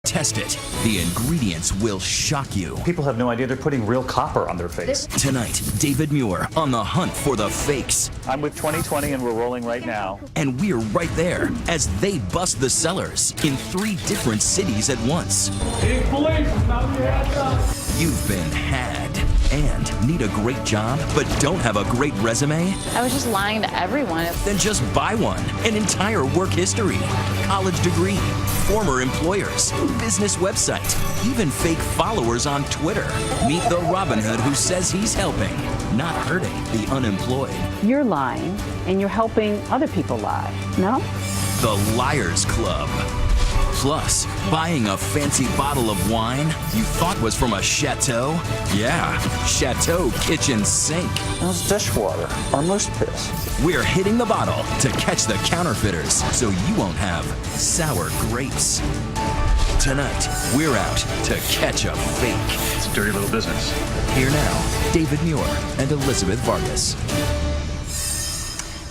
Test it. The ingredients will shock you. People have no idea they're putting real copper on their face. Tonight, David Muir on the hunt for the fakes. I'm with 2020 and we're rolling right now. And we're right there as they bust the sellers in 3 different cities at once. Hey, police, stop your hands up. You've been had and need a great job but don't have a great resume? I was just lying to everyone. Then just buy one. An entire work history, college degree, former employers, business website, even fake followers on Twitter. Meet the Robin Hood who says he's helping, not hurting the unemployed. You're lying and you're helping other people lie, no? The Liars Club. Plus, buying a fancy bottle of wine you thought was from a chateau? Yeah, Chateau Kitchen Sink. That's dishwater or moose piss. We're hitting the bottle to catch the counterfeiters so you won't have sour grapes. Tonight, we're out to catch a fake. It's a dirty little business. Here now, David Muir and Elizabeth Vargas.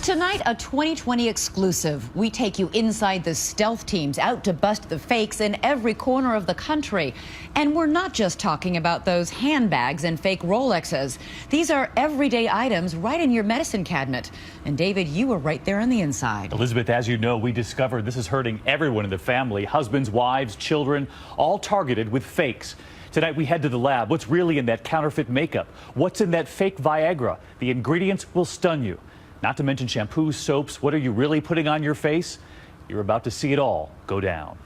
Tonight, a 2020 exclusive. We take you inside the stealth teams out to bust the fakes in every corner of the country. And we're not just talking about those handbags and fake Rolexes. These are everyday items right in your medicine cabinet. And David, you were right there on the inside. Elizabeth, as you know, we discovered this is hurting everyone in the family. Husbands, wives, children, all targeted with fakes. Tonight, we head to the lab. What's really in that counterfeit makeup? What's in that fake Viagra? The ingredients will stun you. Not to mention shampoos, soaps. What are you really putting on your face? You're about to see it all go down.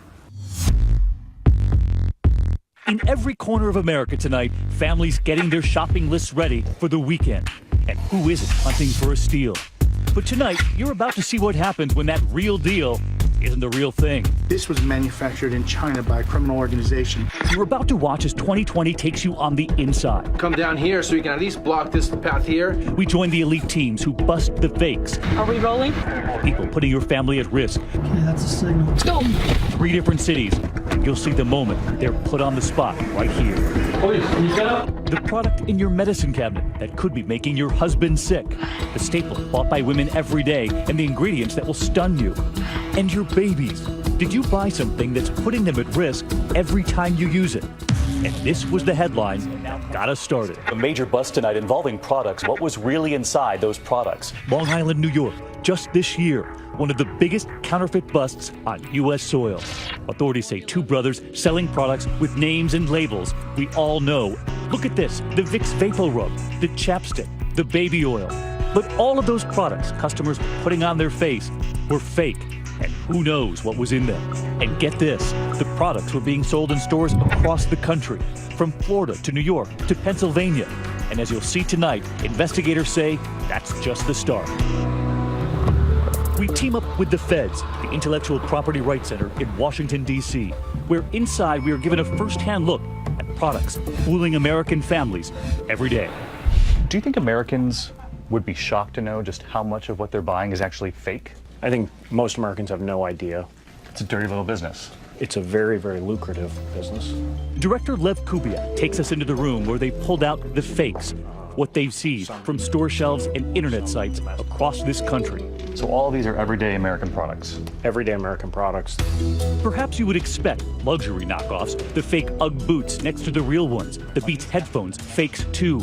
In every corner of America tonight, families getting their shopping lists ready for the weekend. And who isn't hunting for a steal? But tonight, you're about to see what happens when that real deal isn't the real thing. This was manufactured in China by a criminal organization. You're about to watch as 2020 takes you on the inside. Come down here so we can at least block this path here. We join the elite teams who bust the fakes. Are we rolling? People putting your family at risk. Okay, that's a signal. Let's go. 3 different cities. And you'll see the moment they're put on the spot right here. Police, can you set up? The product in your medicine cabinet that could be making your husband sick. The staple bought by women every day and the ingredients that will stun you. And your babies. Did you buy something that's putting them at risk every time you use it? And this was the headline. Now got us started. A major bust tonight involving products. What was really inside those products? Long Island, New York, just this year, one of the biggest counterfeit busts on U.S. soil. Authorities say 2 brothers selling products with names and labels we all know. Look at this, the Vicks Vapor Rub, the chapstick, the baby oil. But all of those products customers were putting on their face were fake. And who knows what was in them. And get this, the products were being sold in stores across the country, from Florida to New York to Pennsylvania. And as you'll see tonight, investigators say that's just the start. We team up with the Feds, the Intellectual Property Rights Center in Washington, D.C., where inside we are given a first-hand look at products fooling American families every day. Do you think Americans would be shocked to know just how much of what they're buying is actually fake? I think most Americans have no idea. It's a dirty little business. It's a very, very lucrative business. Director Lev Kubiak takes us into the room where they pulled out the fakes, what they've seized from store shelves and internet sites across this country. So all of these are everyday American products? Everyday American products. Perhaps you would expect luxury knockoffs, the fake UGG boots next to the real ones, the Beats headphones, fakes too.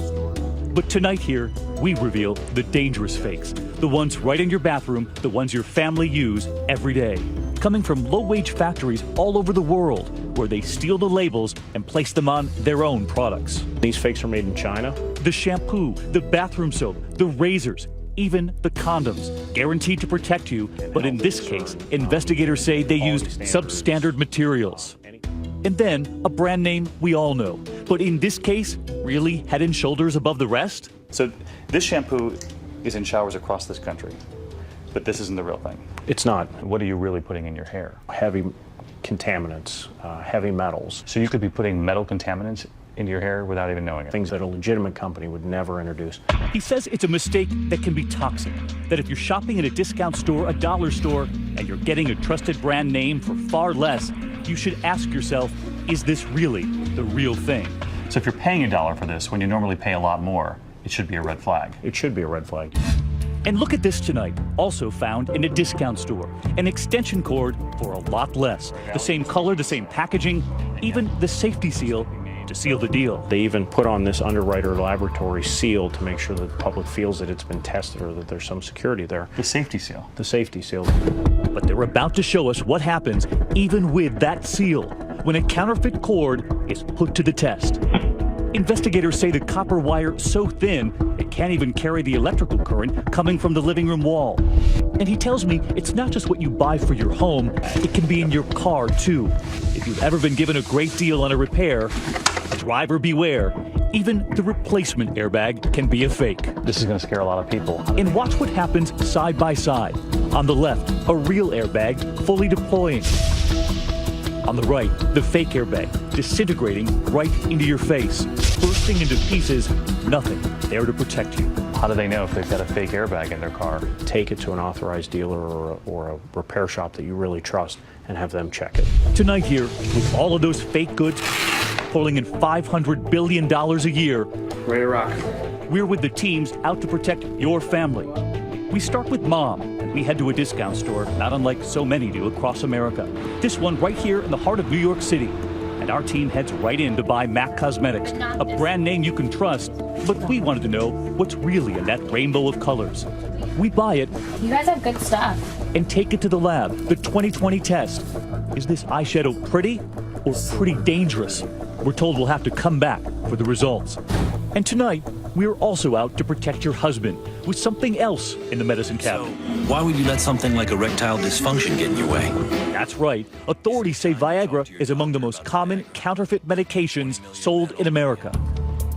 But tonight here, we reveal the dangerous fakes, the ones right in your bathroom, the ones your family use every day, coming from low-wage factories all over the world, where they steal the labels and place them on their own products. These fakes are made in China. The shampoo, the bathroom soap, the razors, even the condoms, guaranteed to protect you, but in this case, investigators say they used substandard materials. And then, a brand name we all know, but in this case, really head and shoulders above the rest? So this shampoo is in showers across this country, but this isn't the real thing. It's not. What are you really putting in your hair? Heavy contaminants, heavy metals. So you could be putting metal contaminants into your hair without even knowing it. Things that a legitimate company would never introduce. He says it's a mistake that can be toxic, that if you're shopping at a discount store, a dollar store, and you're getting a trusted brand name for far less, you should ask yourself, is this really the real thing? So if you're paying $1 for this when you normally pay a lot more, it should be a red flag. It should be a red flag. And look at this tonight, also found in a discount store. An extension cord for a lot less. The same color, the same packaging, even the safety seal to seal the deal. They even put on this Underwriter Laboratory seal to make sure that the public feels that it's been tested or that there's some security there. The safety seal. The safety seal. But they're about to show us what happens even with that seal when a counterfeit cord is put to the test. Investigators say the copper wire so thin it can't even carry the electrical current coming from the living room wall. And he tells me it's not just what you buy for your home, it can be in your car too. If you've ever been given a great deal on a repair, driver beware. Even the replacement airbag can be a fake. This is going to scare a lot of people. And watch what happens side by side. On the left, a real airbag fully deploying. On the right, the fake airbag disintegrating right into your face, bursting into pieces, nothing there to protect you. How do they know if they've got a fake airbag in their car? Take it to an authorized dealer or a repair shop that you really trust and have them check it. Tonight here, with all of those fake goods pulling in $500 billion a year, Ready to rock. we're with the teams out to protect your family. We start with Mom, and we head to a discount store, not unlike so many do across America. This one right here in the heart of New York City. And our team heads right in to buy MAC Cosmetics, a brand name you can trust, but we wanted to know what's really in that rainbow of colors. We buy it. You guys have good stuff. And take it to the lab, the 2020 test. Is this eyeshadow pretty or pretty dangerous? We're told we'll have to come back for the results. And tonight, we're also out to protect your husband with something else in the medicine cabinet. Why would you let something like erectile dysfunction get in your way? That's right. Authorities say Viagra is among the most common counterfeit medications sold in America.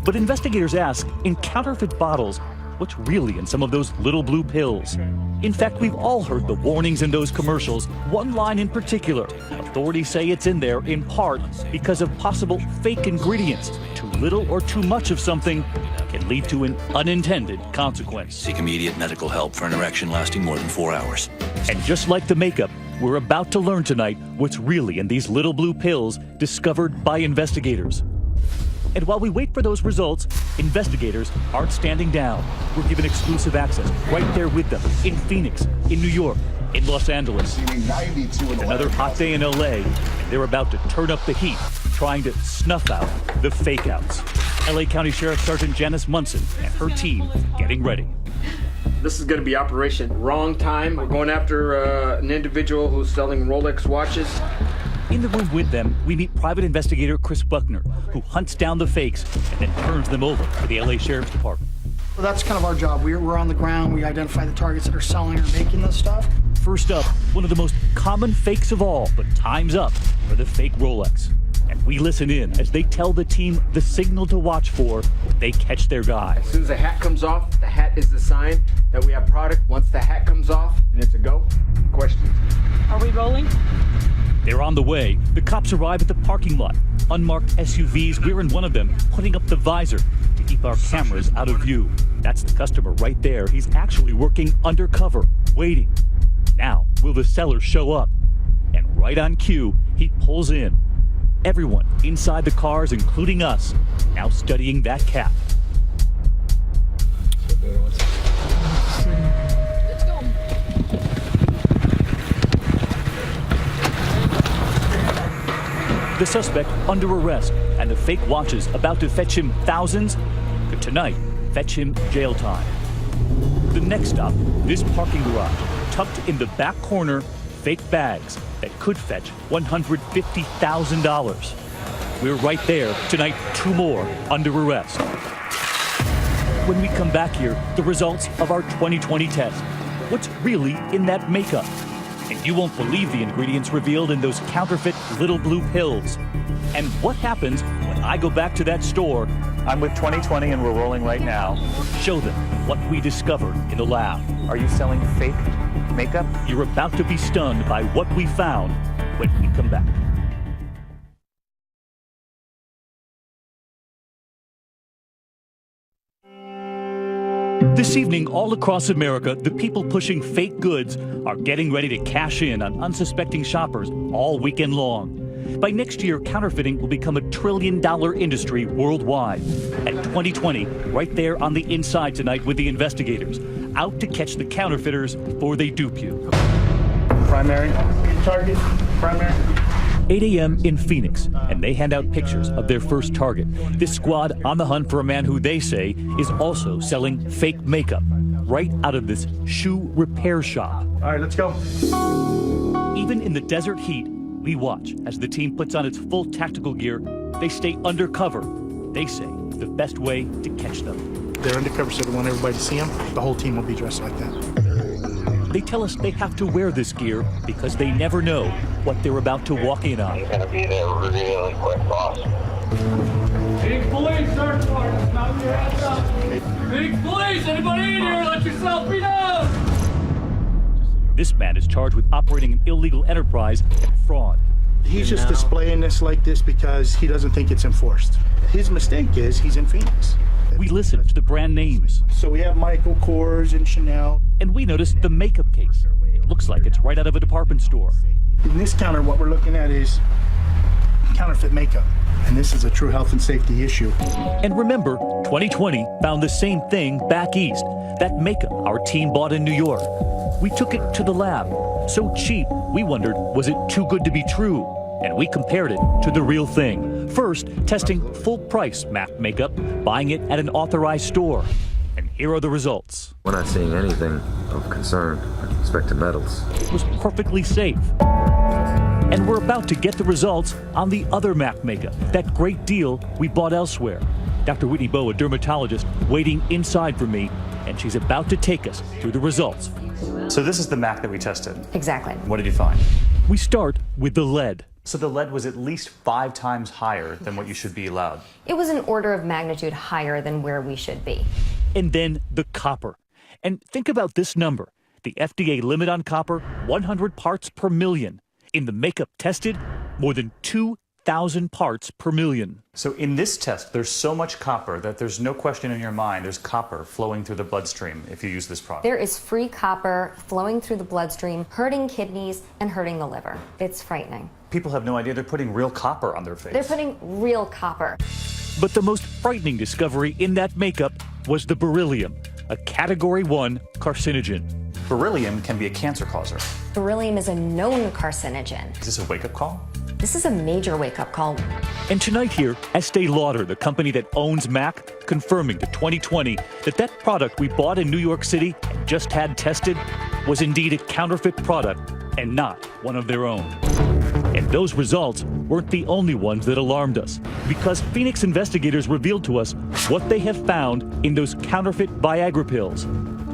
But investigators ask, in counterfeit bottles, what's really in some of those little blue pills? In fact, we've all heard the warnings in those commercials. One line in particular, authorities say it's in there in part because of possible fake ingredients. Too little or too much of something can lead to an unintended consequence. Seek immediate medical help for an erection lasting more than 4 hours. And just like the makeup, we're about to learn tonight what's really in these little blue pills discovered by investigators. And while we wait for those results, investigators aren't standing down. We're given exclusive access right there with them in Phoenix, in New York, in Los Angeles. It's another hot day in LA, and they're about to turn up the heat, trying to snuff out the fake outs. LA County Sheriff Sergeant Janice Munson and her team getting ready. This is going to be Operation Wrong Time. We're going after an individual who's selling Rolex watches. In the room with them, we meet private investigator Chris Buckner, who hunts down the fakes and then turns them over to the LA Sheriff's Department. Well, that's kind of our job. We're on the ground. We identify the targets that are selling or making this stuff. First up, one of the most common fakes of all, but time's up for the fake Rolex. And we listen in as they tell the team the signal to watch for if they catch their guy. As soon as the hat comes off, the hat is the sign that we have product. Once the hat comes off and it's a go, questions. Are we rolling? They're on the way. The cops arrive at the parking lot. Unmarked SUVs, we're in one of them, putting up the visor to keep our cameras out of view. That's the customer right there. He's actually working undercover, waiting. Now, will the seller show up? And right on cue, he pulls in. Everyone inside the cars, including us, now studying that cap. The suspect under arrest, and the fake watches about to fetch him thousands could tonight fetch him jail time. The next stop, this parking garage, tucked in the back corner, fake bags that could fetch $150,000. We're right there tonight, 2 more under arrest. When we come back here, the results of our 2020 test. What's really in that makeup? And you won't believe the ingredients revealed in those counterfeit little blue pills. And what happens when I go back to that store? I'm with 2020 and we're rolling right now. Show them what we discovered in the lab. Are you selling fake makeup? You're about to be stunned by what we found when we come back. This evening, all across America, the people pushing fake goods are getting ready to cash in on unsuspecting shoppers all weekend long. By next year, counterfeiting will become a $1 trillion industry worldwide. At 2020, right there on the inside tonight with the investigators, out to catch the counterfeiters before they dupe you. Primary. Target. Primary. 8 a.m. in Phoenix, and they hand out pictures of their first target. This squad on the hunt for a man who they say is also selling fake makeup right out of this shoe repair shop. All right, let's go. Even in the desert heat, we watch as the team puts on its full tactical gear. They stay undercover. They say the best way to catch them. They're undercover, so they want everybody to see them. The whole team will be dressed like that. They tell us they have to wear this gear because they never know what they're about to walk in on. You're going to be there really quick, boss. Big police, search warrant. Mount your hands up. Big police, anybody in here? Let yourself be known. This man is charged with operating an illegal enterprise and fraud. He's just displaying this like this because he doesn't think it's enforced. His mistake is he's in Phoenix. We listen to the brand names. So we have Michael Kors and Chanel. And we noticed the makeup case. It looks like it's right out of a department store. In this counter, what we're looking at is counterfeit makeup. And this is a true health and safety issue. And remember, 2020 found the same thing back east. That makeup our team bought in New York. We took it to the lab. So cheap, we wondered, was it too good to be true? And we compared it to the real thing. First, testing full-price MAC makeup, buying it at an authorized store. And here are the results. We're not seeing anything of concern with respect to metals. It was perfectly safe. And we're about to get the results on the other MAC makeup, that great deal we bought elsewhere. Dr. Whitney Bowe, a dermatologist, waiting inside for me, and she's about to take us through the results. So this is the MAC that we tested. Exactly. What did you find? We start with the lead. So the lead was at least 5 times higher than what you should be allowed. It was an order of magnitude higher than where we should be. And then the copper. And think about this number. The FDA limit on copper, 100 parts per million. In the makeup tested, more than 2,000 parts per million. So in this test, there's so much copper that there's no question in your mind there's copper flowing through the bloodstream if you use this product. There is free copper flowing through the bloodstream, hurting kidneys and hurting the liver. It's frightening. People have no idea they're putting real copper on their face. They're putting real copper. But the most frightening discovery in that makeup was the beryllium, a Category 1 carcinogen. Beryllium can be a cancer causer. Beryllium is a known carcinogen. Is this a wake-up call? This is a major wake-up call. And tonight here, Estee Lauder, the company that owns MAC, confirming to 2020 that that product we bought in New York City and just had tested was indeed a counterfeit product and not one of their own. And those results weren't the only ones that alarmed us, because Phoenix investigators revealed to us what they have found in those counterfeit Viagra pills.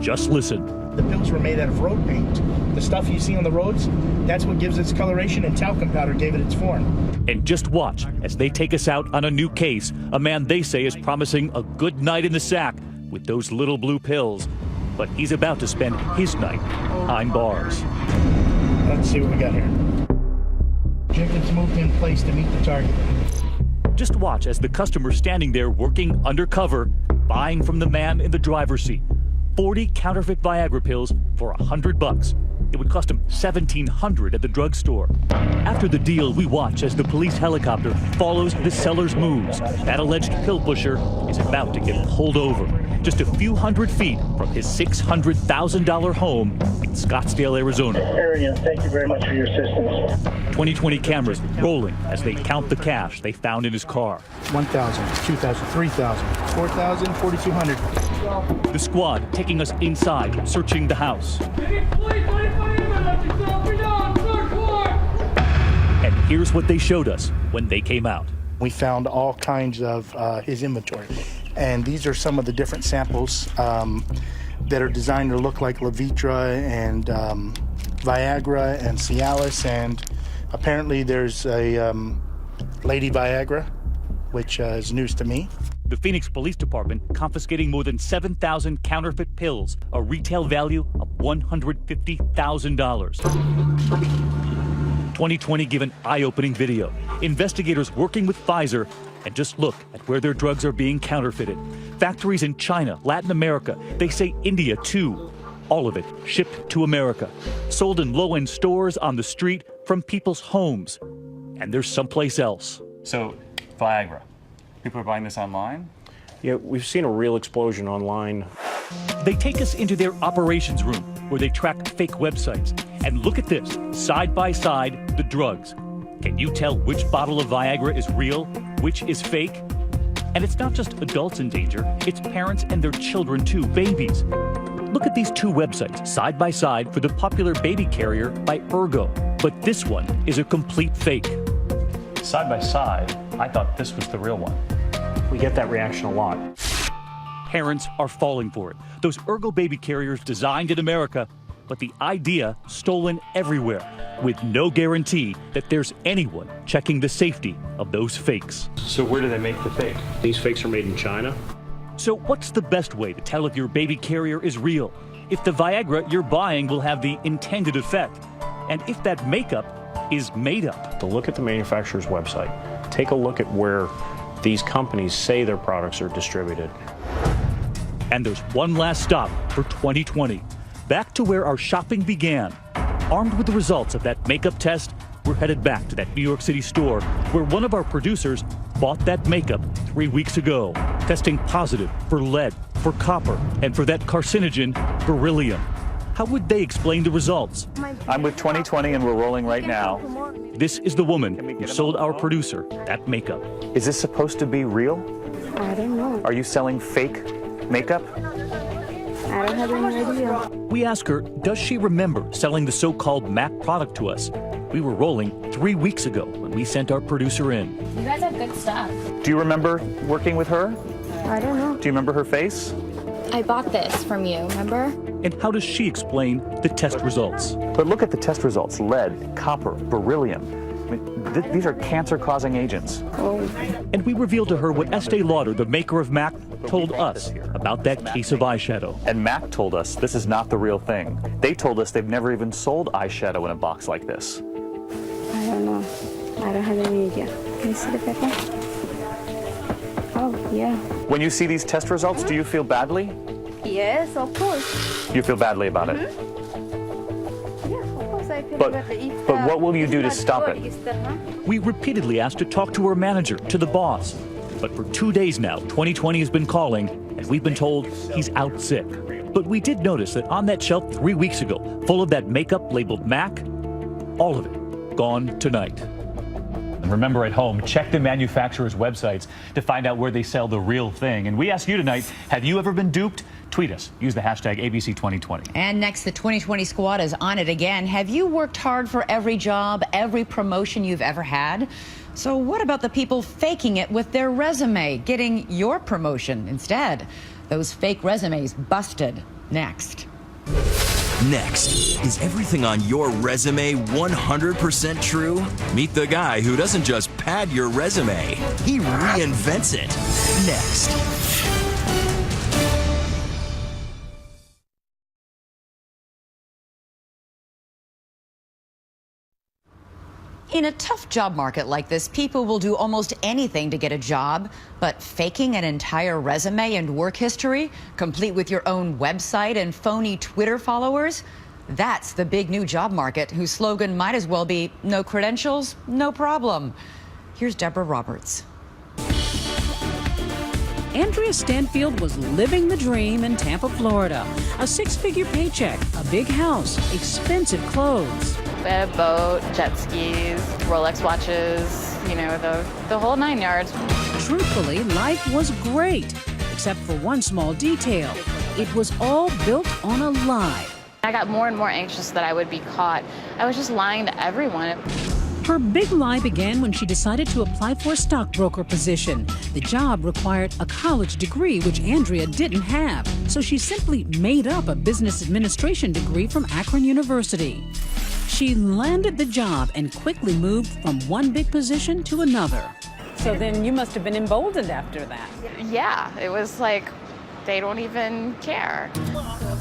Just listen. The pills were made out of road paint. The stuff you see on the roads, that's what gives its coloration, and talcum powder gave it its form. And just watch as they take us out on a new case, a man they say is promising a good night in the sack with those little blue pills. But he's about to spend his night behind bars. Let's see what we got here. Jenkins moved in place to meet the target. Just watch as the customer's standing there working undercover, buying from the man in the driver's seat. 40 counterfeit Viagra pills for $100. It would cost him $1,700 at the drugstore. After the deal, we watch as the police helicopter follows the seller's moves. That alleged pill pusher is about to get pulled over, just a few hundred feet from his $600,000 home in Scottsdale, Arizona. Area, thank you very much for your assistance. 2020 cameras rolling as they count the cash they found in his car. 1,000, 2,000, 3,000, 4,000, 4,200. The squad taking us inside, searching the house. And here's what they showed us when they came out. We found all kinds of his inventory. And these are some of the different samples that are designed to look like Levitra and Viagra and Cialis. And apparently there's a Lady Viagra, which is news to me. The Phoenix Police Department confiscating more than 7,000 counterfeit pills, a retail value of $150,000. 2020 gave an eye-opening video. Investigators working with Pfizer, and just look at where their drugs are being counterfeited. Factories in China, Latin America, they say India too. All of it shipped to America, sold in low-end stores on the street from people's homes. And there's someplace else. So, Viagra. People are buying this online? Yeah, we've seen a real explosion online. They take us into their operations room where they track fake websites. And look at this, side by side, the drugs. Can you tell which bottle of Viagra is real, which is fake? And it's not just adults in danger, it's parents and their children too, babies. Look at these two websites, side by side, for the popular baby carrier by Ergo. But this one is a complete fake. Side by side, I thought this was the real one. We get that reaction a lot. Parents are falling for it. Those Ergo baby carriers designed in America, but the idea stolen everywhere, with no guarantee that there's anyone checking the safety of those fakes. So where do they make the fake? These fakes are made in China. So what's the best way to tell if your baby carrier is real? If the Viagra you're buying will have the intended effect? And if that makeup is made up? To look at the manufacturer's website. Take a look at where these companies say their products are distributed. And there's one last stop for 2020. Back to where our shopping began. Armed with the results of that makeup test, we're headed back to that New York City store where one of our producers bought that makeup 3 weeks ago, testing positive for lead, for copper, and for that carcinogen, beryllium. How would they explain the results? I'm with 2020 and we're rolling right now. This is the woman who sold our producer that makeup. Is this supposed to be real? I don't know. Are you selling fake makeup? I don't have any idea. We ask her, does she remember selling the so-called MAC product to us? We were rolling 3 weeks ago when we sent our producer in. You guys have good stuff. Do you remember working with her? I don't know. Do you remember her face? I bought this from you, remember? And how does she explain the test results? But look at the test results. Lead, copper, beryllium. I mean, these are cancer-causing agents. Oh. And we revealed to her what Estee Lauder, the maker of MAC, told us about that case of eyeshadow. And MAC told us this is not the real thing. They told us they've never even sold eyeshadow in a box like this. I don't know. I don't have any idea. Can you see the paper? Oh, yeah. When you see these test results, do you feel badly? Yes, of course. You feel badly about it? Yeah, of course I feel But what will you do to it's stop not it? good, it's the- huh? We repeatedly asked to talk to her manager, to the boss. But for 2 days now, 2020 has been calling, and we've been told he's out sick. But we did notice that on that shelf 3 weeks ago, full of that makeup labeled MAC, all of it gone tonight. And remember at home, check the manufacturer's websites to find out where they sell the real thing. And we ask you tonight, have you ever been duped? Tweet us. Use the hashtag ABC2020. And next, the 2020 squad is on it again. Have you worked hard for every job, every promotion you've ever had? So what about the people faking it with their resume, getting your promotion instead? Those fake resumes busted. Next. Next, is everything on your resume 100% true? Meet the guy who doesn't just pad your resume, he reinvents it. Next. In a tough job market like this, people will do almost anything to get a job, but faking an entire resume and work history, complete with your own website and phony Twitter followers, that's the big new job market, whose slogan might as well be no credentials, no problem. Here's Deborah Roberts. Andrea Stanfield was living the dream in Tampa, Florida. A six-figure paycheck, a big house, expensive clothes. We had a boat, jet skis, Rolex watches, you know, the whole 9 yards. Truthfully, life was great, except for one small detail. It was all built on a lie. I got more and more anxious that I would be caught. I was just lying to everyone. Her big lie began when she decided to apply for a stockbroker position. The job required a college degree, which Andrea didn't have, so she simply made up a business administration degree from Akron University. She landed the job and quickly moved from one big position to another. So then you must have been emboldened after that. Yeah, it was like they don't even care.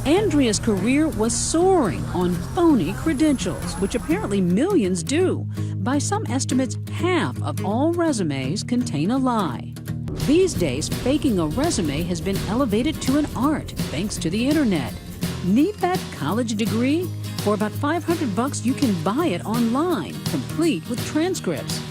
Andrea's career was soaring on phony credentials, which apparently millions do. By some estimates, half of all resumes contain a lie. These days, faking a resume has been elevated to an art thanks to the internet. Need that college degree? For about $500, you can buy it online, complete with transcripts.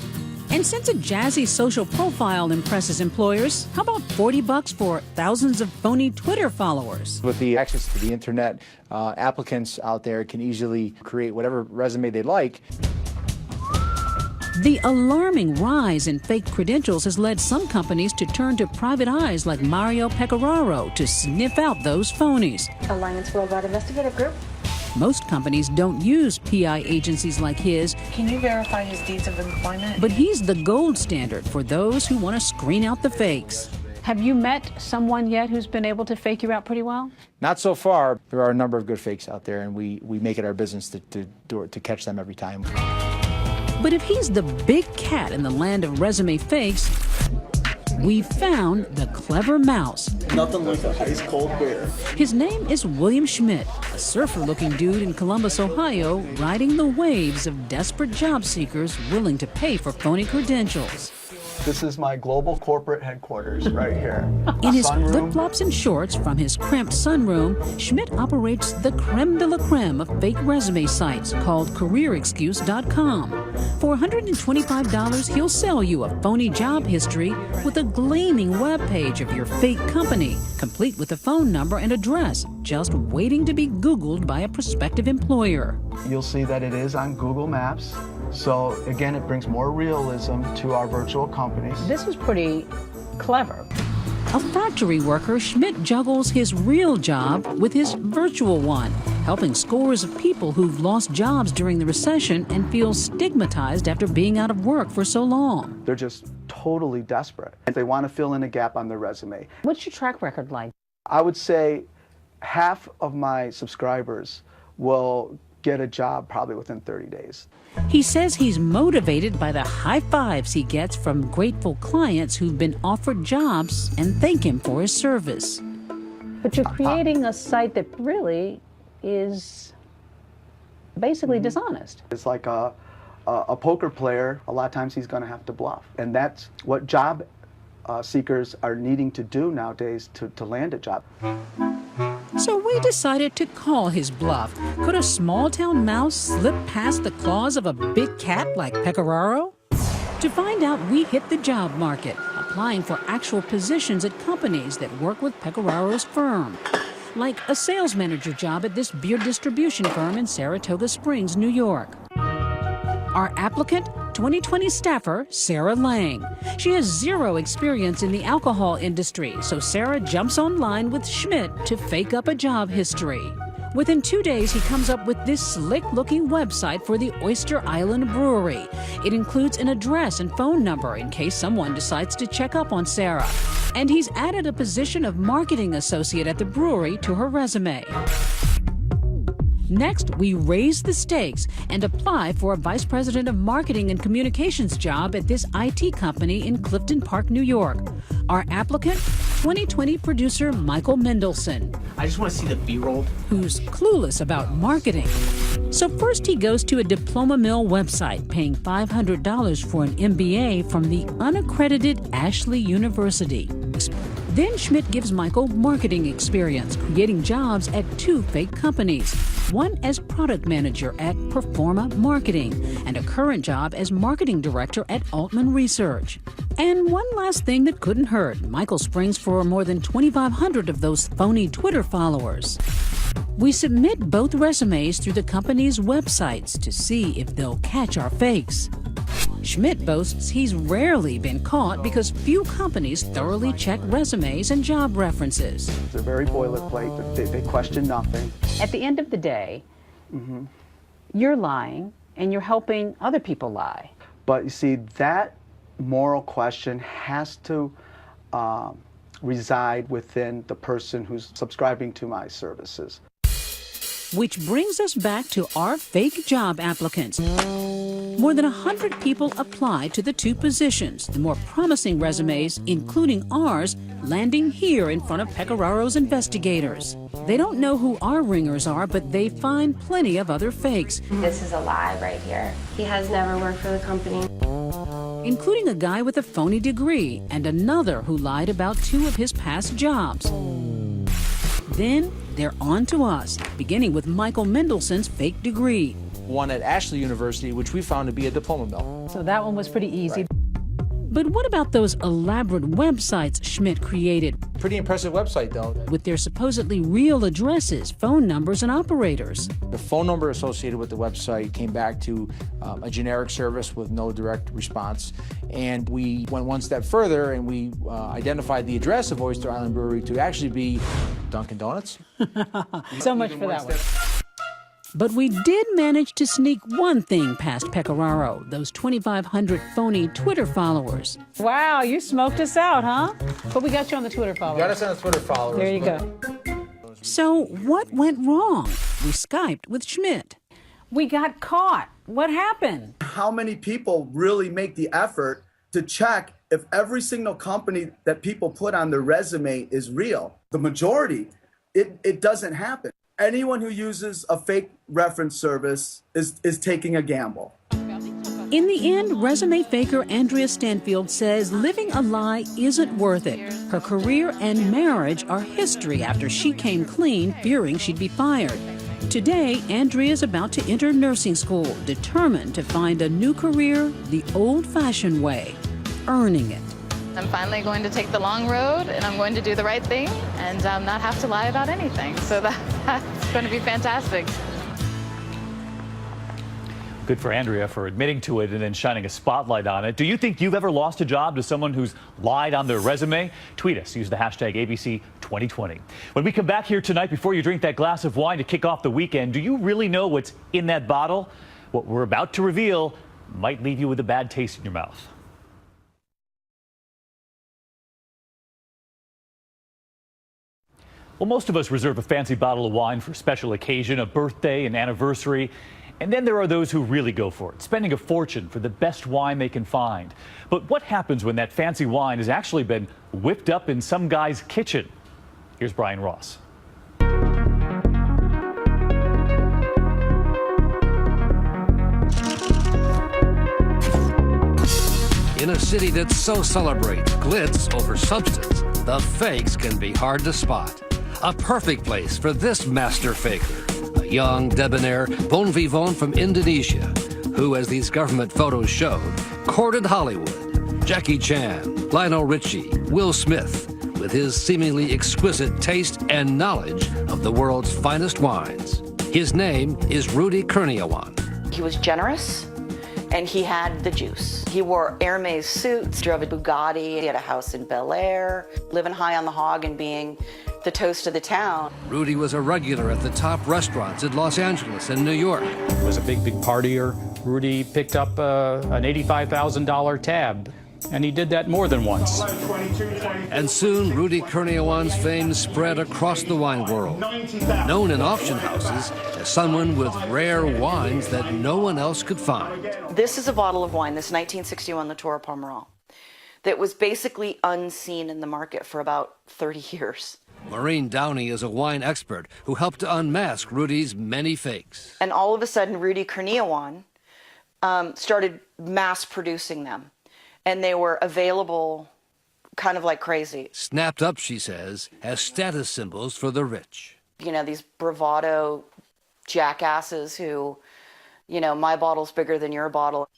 And since a jazzy social profile impresses employers, how about $40 for thousands of phony Twitter followers? With the access to the internet, applicants out there can easily create whatever resume they like. The alarming rise in fake credentials has led some companies to turn to private eyes like Mario Pecoraro to sniff out those phonies. Alliance Worldwide Investigative Group. Most companies don't use PI agencies like his. Can you verify his deeds of employment? But he's the gold standard for those who want to screen out the fakes. Have you met someone yet who's been able to fake you out pretty well? Not so far. There are a number of good fakes out there, and we make it our business to catch them every time. But if he's the big cat in the land of resume fakes, we found the clever mouse. Nothing like a ice cold beer. His name is William Schmidt, a surfer-looking dude in Columbus, Ohio, riding the waves of desperate job seekers willing to pay for phony credentials. This is my global corporate headquarters right here. In his Sunroom. flip-flops and shorts from his cramped sunroom, Schmidt operates the creme de la creme of fake resume sites called CareerExcuse.com. For $125, he'll sell you a phony job history with a gleaming web page of your fake company, complete with a phone number and address, just waiting to be Googled by a prospective employer. You'll see that it is on Google Maps. So again, it brings more realism to our virtual companies. This is pretty clever. A factory worker, Schmidt juggles his real job with his virtual one, helping scores of people who've lost jobs during the recession and feel stigmatized after being out of work for so long. They're just totally desperate. They want to fill in a gap on their resume. What's your track record like? I would say half of my subscribers will get a job probably within 30 days. He says he's motivated by the high fives he gets from grateful clients who've been offered jobs and thank him for his service. But you're creating a site that really is basically dishonest. It's like a poker player. A lot of times he's going to have to bluff. And that's what job seekers are needing to do nowadays to land a job. So we decided to call his bluff. Could a small-town mouse slip past the claws of a big cat like Pecoraro? To find out, we hit the job market, applying for actual positions at companies that work with Pecораro's firm, like a sales manager job at this beer distribution firm in Saratoga Springs, New York. Our applicant, 2020 staffer Sarah Lang. She has zero experience in the alcohol industry, so Sarah jumps online with Schmidt to fake up a job history. Within 2 days, he comes up with this slick-looking website for the Oyster Island Brewery. It includes an address and phone number in case someone decides to check up on Sarah. And he's added a position of marketing associate at the brewery to her resume. Next, we raise the stakes and apply for a vice president of marketing and communications job at this IT company in Clifton Park, New York. Our applicant, 2020 producer Michael Mendelson. I just want to see the B-roll. Who's clueless about marketing. So first he goes to a diploma mill website, paying $500 for an MBA from the unaccredited Ashley University. Then Schmidt gives Michael marketing experience, creating jobs at 2 fake companies. One as product manager at Performa Marketing, and a current job as marketing director at Altman Research. And one last thing that couldn't hurt, Michael springs for more than 2,500 of those phony Twitter followers. We submit both resumes through the company's websites to see if they'll catch our fakes. Schmidt boasts he's rarely been caught because few companies thoroughly check resumes and job references. They're very boilerplate. They question nothing. At the end of the day, you're lying and you're helping other people lie. But you see, that moral question has to reside within the person who's subscribing to my services. Which brings us back to our fake job applicants. More than 100 people applied to the 2 positions, the more promising resumes, including ours, landing here in front of Pecораro's investigators. They don't know who our ringers are, but they find plenty of other fakes. This is a lie right here. He has never worked for the company. Including a guy with a phony degree and another who lied about 2 of his past jobs. Then they're on to us, beginning with Michael Mendelson's fake degree. One at Ashley University, which we found to be a diploma mill. So that one was pretty easy. Right. But what about those elaborate websites Schmidt created? Pretty impressive website, though. With their supposedly real addresses, phone numbers, and operators. The phone number associated with the website came back to a generic service with no direct response. And we went one step further and we identified the address of Oyster Island Brewery to actually be Dunkin' Donuts. So much for that one. But we did manage to sneak one thing past Pecoraro, those 2,500 phony Twitter followers. Wow, you smoked us out, huh? But we got you on the Twitter followers. Got us on the Twitter followers. There you go. So what went wrong? We Skyped with Schmidt. We got caught. What happened? How many people really make the effort to check if every single company that people put on their resume is real? The majority, it doesn't happen. Anyone who uses a fake reference service is taking a gamble. In the end, resume faker Andrea Stanfield says living a lie isn't worth it. Her career and marriage are history after she came clean, fearing she'd be fired. Today, Andrea's about to enter nursing school, determined to find a new career the old-fashioned way, earning it. I'm finally going to take the long road, and I'm going to do the right thing and not have to lie about anything. So that's going to be fantastic. Good for Andrea for admitting to it and then shining a spotlight on it. Do you think you've ever lost a job to someone who's lied on their resume? Tweet us. Use the hashtag ABC2020. When we come back here tonight, before you drink that glass of wine to kick off the weekend, do you really know what's in that bottle? What we're about to reveal might leave you with a bad taste in your mouth. Well, most of us reserve a fancy bottle of wine for a special occasion, a birthday, an anniversary. And then there are those who really go for it, spending a fortune for the best wine they can find. But what happens when that fancy wine has actually been whipped up in some guy's kitchen? Here's Brian Ross. In a city that so celebrates glitz over substance, the fakes can be hard to spot. A perfect place for this master faker, a young, debonair bon vivant from Indonesia, who, as these government photos showed, courted Hollywood. Jackie Chan, Lionel Richie, Will Smith, with his seemingly exquisite taste and knowledge of the world's finest wines. His name is Rudy Kurniawan. He was generous, and he had the juice. He wore Hermes suits, drove a Bugatti, he had a house in Bel Air, living high on the hog and being the toast of the town. Rudy was a regular at the top restaurants in Los Angeles and New York. He was a big partier. Rudy picked up an $85,000 tab, and he did that more than once. And soon, Rudy Kurniawan's fame spread across the wine world, known in auction houses as someone with rare wines that no one else could find. This is a bottle of wine, this 1961 Latour Pomerol, that was basically unseen in the market for about 30 years. Maureen Downey is a wine expert who helped to unmask Rudy's many fakes. And all of a sudden, Rudy Kurniawan started mass producing them. And they were available kind of like crazy. Snapped up, she says, as status symbols for the rich. You know, these bravado jackasses who, you know, my bottle's bigger than your bottle.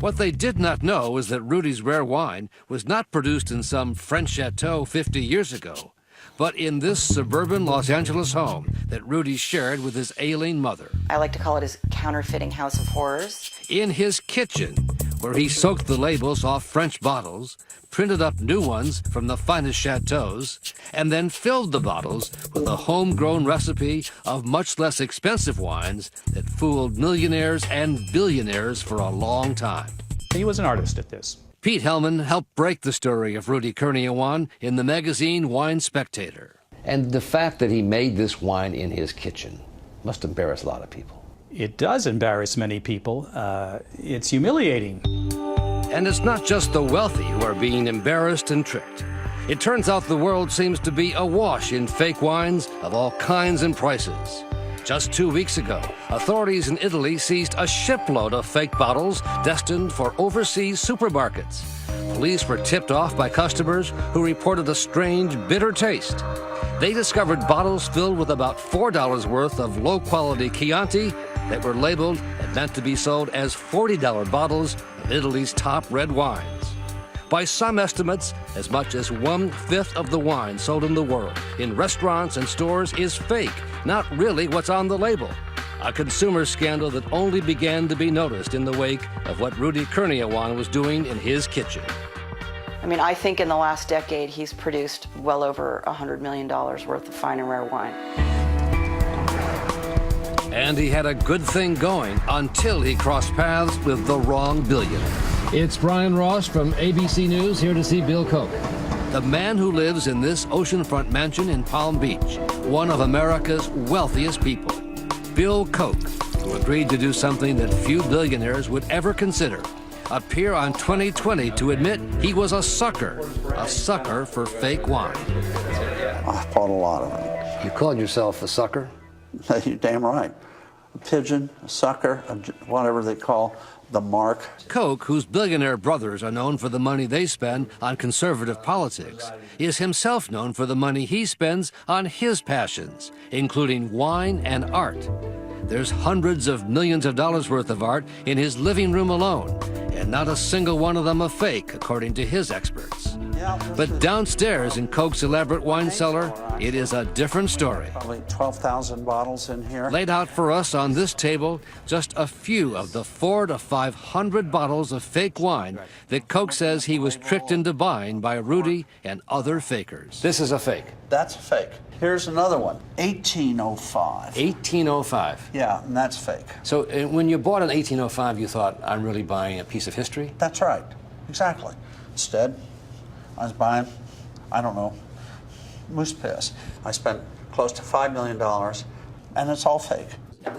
What they did not know is that Rudy's rare wine was not produced in some French chateau 50 years ago, but in this suburban Los Angeles home that Rudy shared with his ailing mother. I like to call it his counterfeiting house of horrors. In his kitchen, where he soaked the labels off French bottles, printed up new ones from the finest chateaus, and then filled the bottles with a homegrown recipe of much less expensive wines that fooled millionaires and billionaires for a long time. He was an artist at this. Pete Hellman helped break the story of Rudy Kurniawan in the magazine Wine Spectator. And the fact that he made this wine in his kitchen must embarrass a lot of people. It does embarrass many people. It's humiliating. And it's not just the wealthy who are being embarrassed and tricked. It turns out the world seems to be awash in fake wines of all kinds and prices. Just 2 weeks ago, authorities in Italy seized a shipload of fake bottles destined for overseas supermarkets. Police were tipped off by customers who reported a strange, bitter taste. They discovered bottles filled with about $4 worth of low-quality Chianti that were labeled and meant to be sold as $40 bottles of Italy's top red wines. By some estimates, as much as 1/5 of the wine sold in the world in restaurants and stores is fake, not really what's on the label. A consumer scandal that only began to be noticed in the wake of what Rudy Kurniawan was doing in his kitchen. I mean, I think in the last decade, he's produced well over $100 million worth of fine and rare wine. And he had a good thing going until he crossed paths with the wrong billionaire. It's Brian Ross from ABC News, here to see Bill Koch. The man who lives in this oceanfront mansion in Palm Beach, one of America's wealthiest people. Bill Koch, who agreed to do something that few billionaires would ever consider. Appear on 2020 to admit he was a sucker for fake wine. I bought a lot of it. You called yourself a sucker? You're damn right. A pigeon, a sucker, whatever they call the mark. Koch, whose billionaire brothers are known for the money they spend on conservative politics, is himself known for the money he spends on his passions, including wine and art. There's hundreds of millions of dollars worth of art in his living room alone, and not a single one of them a fake, according to his experts. But downstairs in Koch's elaborate wine cellar, it is a different story. Probably 12,000 bottles in here. Laid out for us on this table, just a few of the 400 to 500 bottles of fake wine that Koch says he was tricked into buying by Rudy and other fakers. This is a fake. That's a fake. Here's another one, 1805. 1805? Yeah, and that's fake. So when you bought an 1805, you thought, I'm really buying a piece of history? That's right, exactly. Instead, I was buying, I don't know, moose piss. I spent close to $5 million, and it's all fake.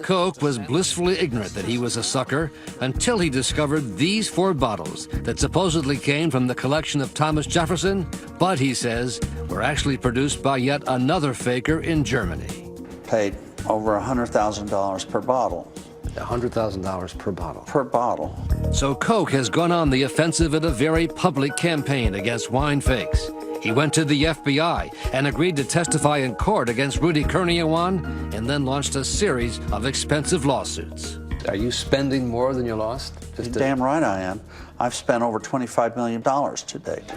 Koch was blissfully ignorant that he was a sucker until he discovered these 4 bottles that supposedly came from the collection of Thomas Jefferson, but he says were actually produced by yet another faker in Germany. Paid over $100,000 per bottle. $100,000 per bottle. Per bottle. So Koch has gone on the offensive in a very public campaign against wine fakes. He went to the FBI and agreed to testify in court against Rudy Kurniawan, and then launched a series of expensive lawsuits. Are you spending more than you lost? You're damn right I am. I've spent over $25 million to date.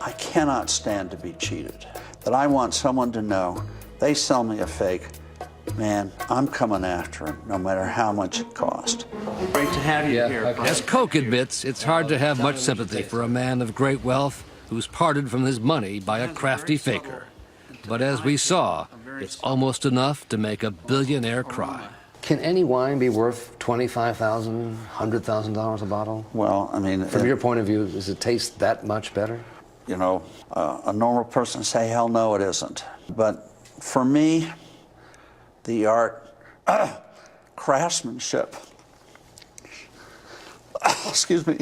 I cannot stand to be cheated. But I want someone to know they sell me a fake, man, I'm coming after them, no matter how much it costs. Great to have you here. As Koch admits, it's hard to have much sympathy for a man of great wealth who's parted from his money by a crafty faker. But as we saw, it's almost enough to make a billionaire cry. Can any wine be worth $25,000, $100,000 a bottle? Well, I mean... From your point of view, does it taste that much better? You know, a normal person would say, hell no, it isn't. But for me, the art, craftsmanship, excuse me.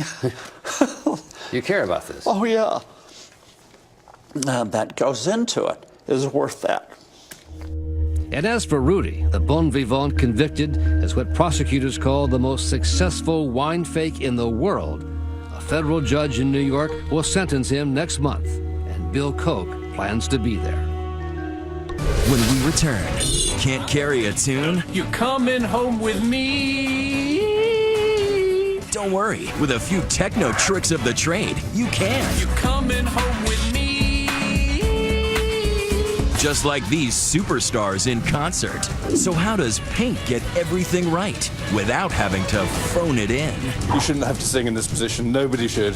You care about this? Oh, yeah. That goes into it is worth that. And as for Rudy, the bon vivant convicted as what prosecutors call the most successful wine fake in the world, a federal judge in New York will sentence him next month, and Bill Koch plans to be there. When we return, can't carry a tune? You coming home with me? Don't worry, with a few techno tricks of the trade, you can. You coming home with me? Just like these superstars in concert. So how does Pink get everything right without having to phone it in? You shouldn't have to sing in this position. Nobody should.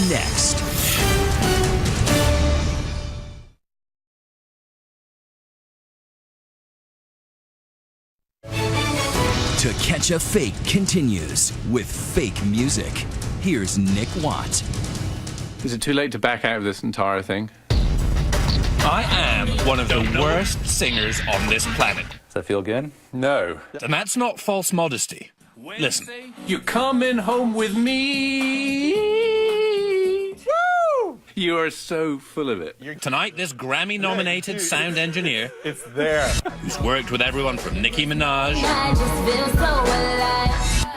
Next. To Catch a Fake continues with fake music. Here's Nick Watt. Is it too late to back out of this entire thing? I am one of the worst singers on this planet. Does that feel good? No. And that's not false modesty. Listen. You're coming home with me. Woo! You are so full of it. Tonight, this Grammy-nominated sound engineer, it's there, who's worked with everyone from Nicki Minaj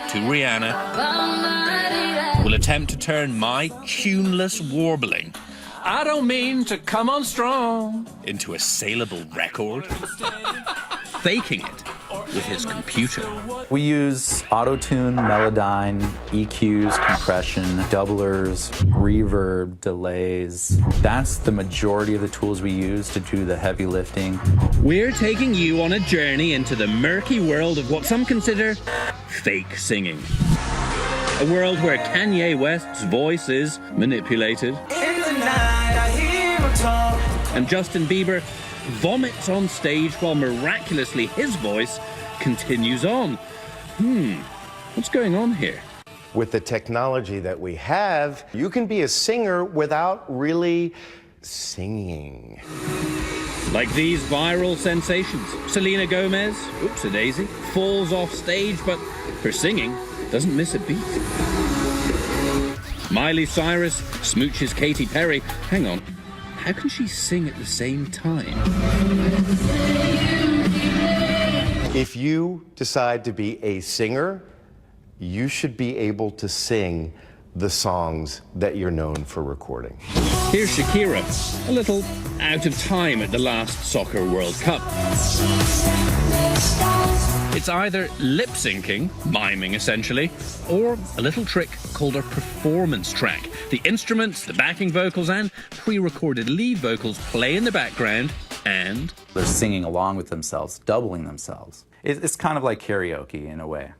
to Rihanna, will attempt to turn my tuneless warbling, I don't mean to come on strong, into a saleable record, faking it with his computer. We use auto-tune, Melodyne, EQs, compression, doublers, reverb, delays. That's the majority of the tools we use to do the heavy lifting. We're taking you on a journey into the murky world of what some consider fake singing. A world where Kanye West's voice is manipulated. And Justin Bieber vomits on stage while miraculously his voice continues on. What's going on here? With the technology that we have, you can be a singer without really singing. Like these viral sensations. Selena Gomez, oops-a-daisy, falls off stage, but her singing doesn't miss a beat. Miley Cyrus smooches Katy Perry. Hang on, how can she sing at the same time? If you decide to be a singer, you should be able to sing the songs that you're known for recording. Here's Shakira, a little out of time at the last Soccer World Cup. It's either lip-syncing, miming essentially, or a little trick called a performance track. The instruments, the backing vocals, and pre-recorded lead vocals play in the background, and they're singing along with themselves, doubling themselves. It's kind of like karaoke in a way.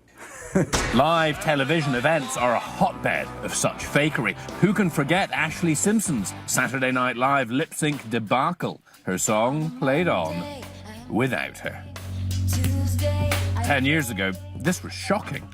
Live television events are a hotbed of such fakery. Who can forget Ashley Simpson's Saturday Night Live lip-sync debacle? Her song played on without her. 10 years ago, this was shocking.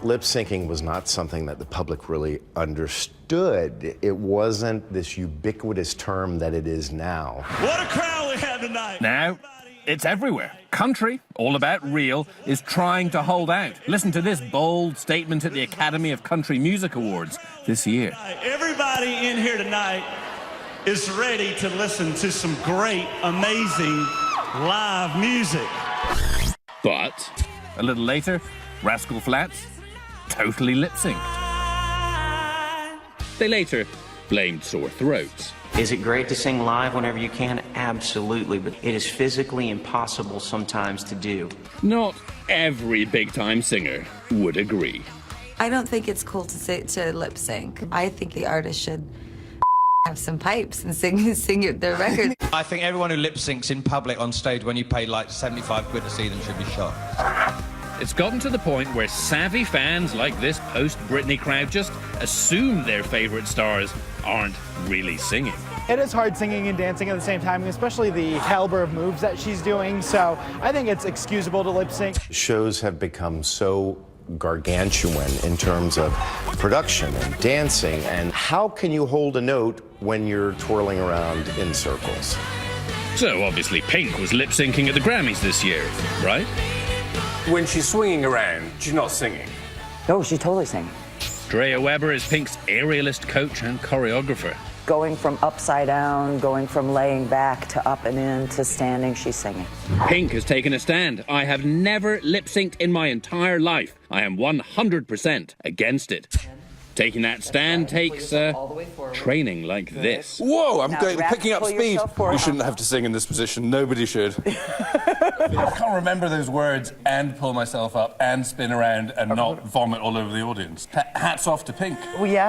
Lip syncing was not something that the public really understood. It wasn't this ubiquitous term that it is now. What a crowd we have tonight! Now, it's everywhere. Country, all about real, is trying to hold out. Listen to this bold statement at the Academy of Country Music Awards this year. Everybody in here tonight is ready to listen to some great, amazing live music. But a little later, Rascal Flatts totally lip-synced. They later blamed sore throats. Is it great to sing live whenever you can? Absolutely, but it is physically impossible sometimes to do. Not every big-time singer would agree. I don't think it's cool to lip sync. I think the artist should have some pipes and sing their record. I think everyone who lip syncs in public on stage when you pay like 75 quid to see them should be shot. It's gotten to the point where savvy fans like this post-Britney crowd just assume their favorite stars aren't really singing. It is hard singing and dancing at the same time, especially the caliber of moves that she's doing, so I think it's excusable to lip sync. Shows have become so gargantuan in terms of production and dancing, and how can you hold a note when you're twirling around in circles? So obviously Pink was lip-syncing at the Grammys this year, right? When she's swinging around, she's not singing. No, she's totally singing. Drea Weber is Pink's aerialist coach and choreographer. Going from upside down, going from laying back to up and in to standing, she's singing. Pink has taken a stand. I have never lip-synced in my entire life. I am 100% against it. Taking that stand takes training like this. Whoa, I'm picking up speed. You shouldn't have to sing in this position. Nobody should. I can't remember those words and pull myself up and spin around and not vomit all over the audience. Hats off to Pink. Well, yeah.